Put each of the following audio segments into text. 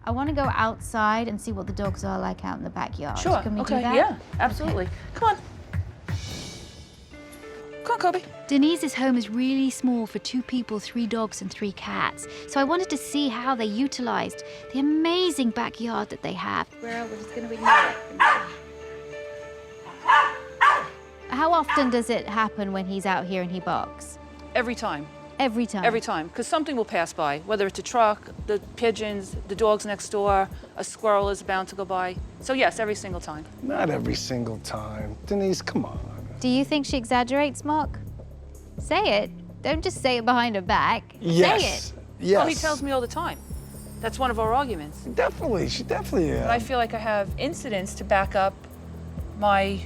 I want to go outside and see what the dogs are like out in the backyard. Sure, Can we okay, do that? yeah, absolutely. Okay. Come on. Come on, Kobe. Denise's home is really small for 2 people, 3 dogs, and 3 cats. So I wanted to see how they utilized the amazing backyard that they have. Well, we're just going to ignore it. How often does it happen when he's out here and he barks? Every time. Every time? Every time, because something will pass by, whether it's a truck, the pigeons, the dogs next door, a squirrel is bound to go by. So yes, every single time. Not every single time. Denise, come on. Do you think she exaggerates, Mark? Say it. Don't just say it behind her back. Yes. Say it. Yes. Well, he tells me all the time. That's one of our arguments. Definitely, she definitely is. But I feel like I have incidents to back up my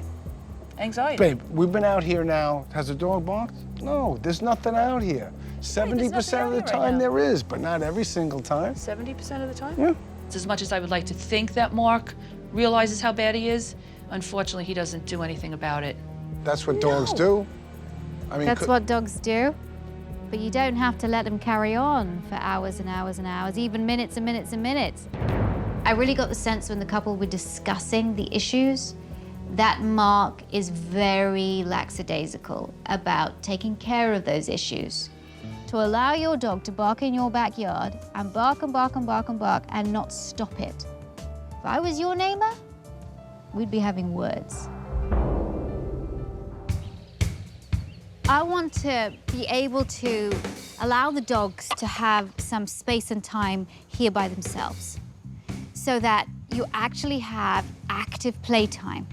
anxiety. Babe, we've been out here now. Has the dog barked? No, there's nothing out here. 70% of the time there is, but not every single time. 70% of the time? Yeah. As much as I would like to think that Mark realizes how bad he is, unfortunately, he doesn't do anything about it. That's what dogs do. I mean, That's what dogs do. But you don't have to let them carry on for hours and hours and hours, even minutes and minutes and minutes. I really got the sense when the couple were discussing the issues that Mark is very lackadaisical about taking care of those issues. To allow your dog to bark in your backyard and bark and bark and bark and bark and not stop it. If I was your neighbor, we'd be having words. I want to be able to allow the dogs to have some space and time here by themselves so that you actually have active playtime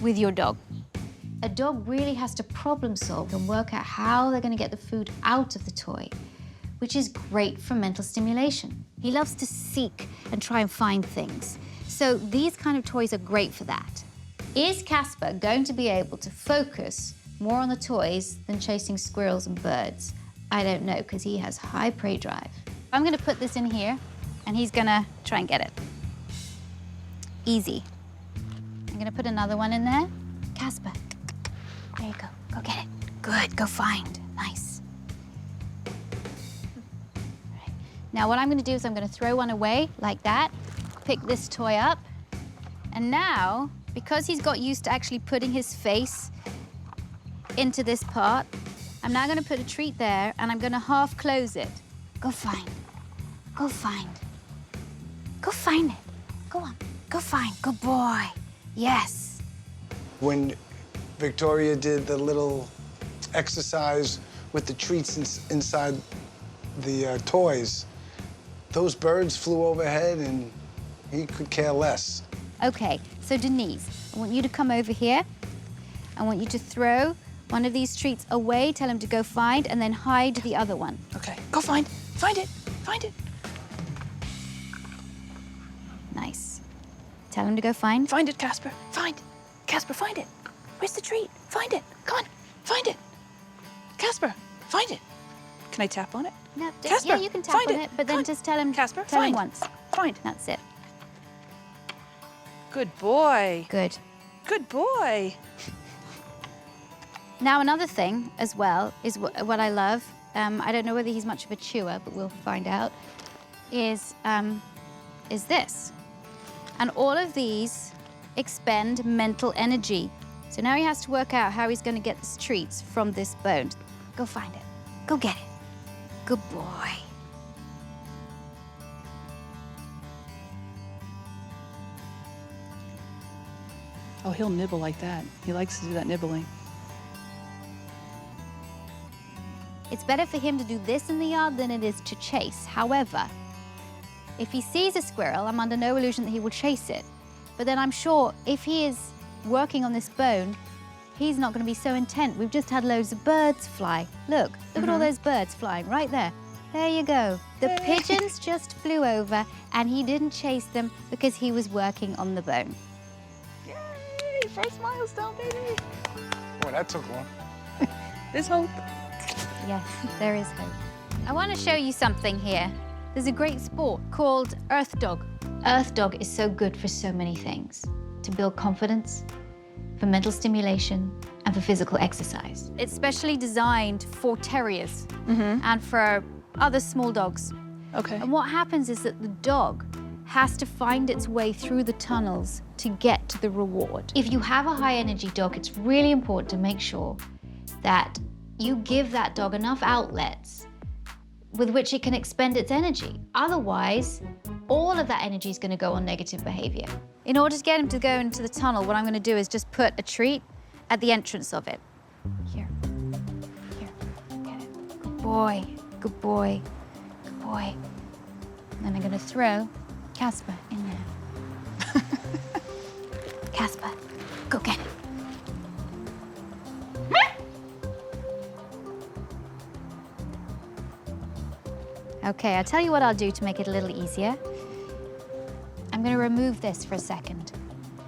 with your dog. A dog really has to problem solve and work out how they're going to get the food out of the toy, which is great for mental stimulation. He loves to seek and try and find things. So these kind of toys are great for that. Is Casper going to be able to focus more on the toys than chasing squirrels and birds? I don't know, because he has high prey drive. I'm going to put this in here, and he's going to try and get it. Easy. I'm going to put another one in there. Casper, there you go. Go get it. Good, go find. Nice. All right. Now what I'm going to do is I'm going to throw one away like that, pick this toy up, and now, because he's got used to actually putting his face into this part, I'm now going to put a treat there, and I'm going to half close it. Go find. Go find. Go find it. Go on. Go find. Good boy. Yes. when Victoria did the little exercise with the treats inside the toys, those birds flew overhead and he could care less. Okay, so Denise, I want you to come over here. I want you to throw one of these treats away, tell him to go find, and then hide the other one. Okay, go find it, find it. Nice. Tell him to go find. Find it, Casper, Casper, find it. Where's the treat? Find it, come on, find it. Casper, find it. Can I tap on it? No, Casper, yeah, you can tap find on it. it, but then Come on. just tell him, Casper, tell him find. once. Find. That's it. Good boy. Good. Good boy. Now, another thing as well is what I love. I don't know whether he's much of a chewer, but we'll find out. Is this, and all of these expend mental energy. So now he has to work out how he's going to get his treats from this bone. Go find it. Go get it. Good boy. Oh, he'll nibble like that. He likes to do that nibbling. It's better for him to do this in the yard than it is to chase. However, if he sees a squirrel, I'm under no illusion that he will chase it. But then I'm sure if he is working on this bone, he's not going to be so intent. We've just had loads of birds fly. Look at all those birds flying right there. There you go. The pigeons just flew over and he didn't chase them because he was working on the bone. Yay, first milestone, baby. Boy, that took long. There's hope. Yes, there is hope. I want to show you something here. There's a great sport called Earth Dog. Earth Dog is so good for so many things. To build confidence, for mental stimulation, and for physical exercise. It's specially designed for terriers and for other small dogs. Okay. And what happens is that the dog has to find its way through the tunnels to get to the reward. If you have a high energy dog, it's really important to make sure that you give that dog enough outlets with which it can expend its energy. Otherwise, all of that energy is going to go on negative behavior. In order to get him to go into the tunnel, what I'm going to do is just put a treat at the entrance of it. Here. Here. Okay. Good boy. Good boy. Good boy. And then I'm going to throw Casper in there. Casper, go get it. Okay, I'll tell you what I'll do to make it a little easier. I'm going to remove this for a second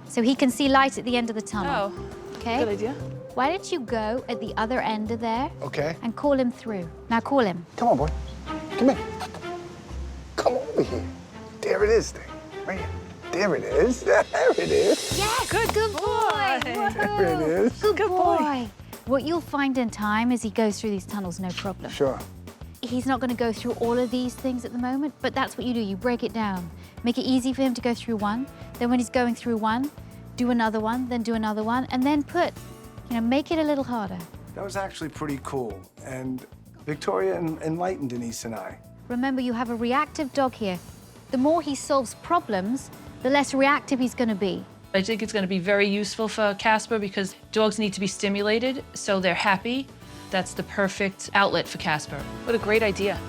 so he can see light at the end of the tunnel. Oh, okay? good idea. Why don't you go at the other end of there Okay. and call him through. Now call him. Come on, boy. Come here. Come over here. There it is, thing. Right here. There it is. There it is. Yes, good boy. boy. There it is. Good boy. boy. What you'll find in time is he goes through these tunnels, no problem. Sure. He's not going to go through all of these things at the moment, but that's what you do. You break it down. Make it easy for him to go through one. Then when he's going through one, do another one, then do another one, and then make it a little harder. That was actually pretty cool. And Victoria enlightened Denise and I. Remember, you have a reactive dog here. The more he solves problems, the less reactive he's going to be. I think it's going to be very useful for Casper because dogs need to be stimulated so they're happy. That's the perfect outlet for Casper. What a great idea.